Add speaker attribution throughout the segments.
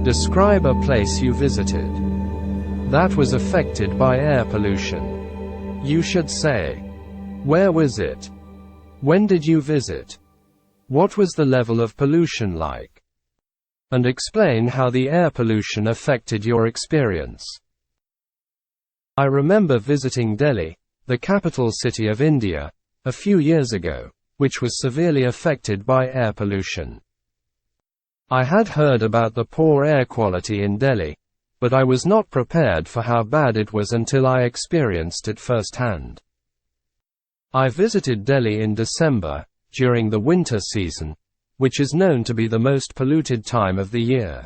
Speaker 1: Describe a place you visited that was affected by air pollution. You should say, where was it? When did you visit? What was the level of pollution like? And explain how the air pollution affected your experience. I remember visiting Delhi, the capital city of India, a few years ago, which was severely affected by air pollution. I had heard about the poor air quality in Delhi, but I was not prepared for how bad it was until I experienced it firsthand. I visited Delhi in December, during the winter season, which is known to be the most polluted time of the year.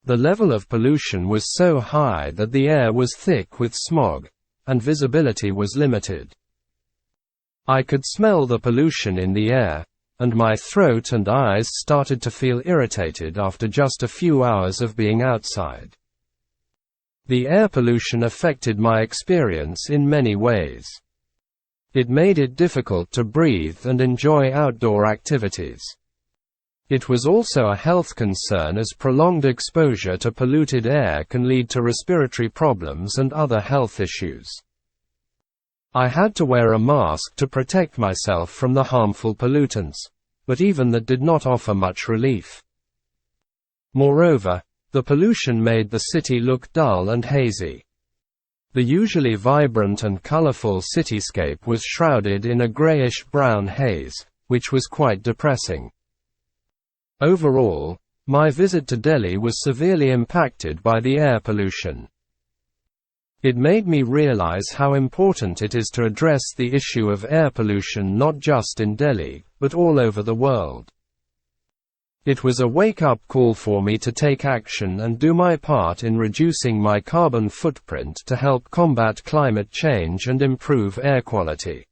Speaker 1: The level of pollution was so high that the air was thick with smog, and visibility was limited. I could smell the pollution in the air, and my throat and eyes started to feel irritated after just a few hours of being outside. The air pollution affected my experience in many ways. It made it difficult to breathe and enjoy outdoor activities. It was also a health concern as prolonged exposure to polluted air can lead to respiratory problems and other health issues. I had to wear a mask to protect myself from the harmful pollutants, but even that did not offer much relief. Moreover, the pollution made the city look dull and hazy. The usually vibrant and colorful cityscape was shrouded in a grayish-brown haze, which was quite depressing. Overall, my visit to Delhi was severely impacted by the air pollution. It made me realize how important it is to address the issue of air pollution not just in Delhi, but all over the world. It was a wake-up call for me to take action and do my part in reducing my carbon footprint to help combat climate change and improve air quality.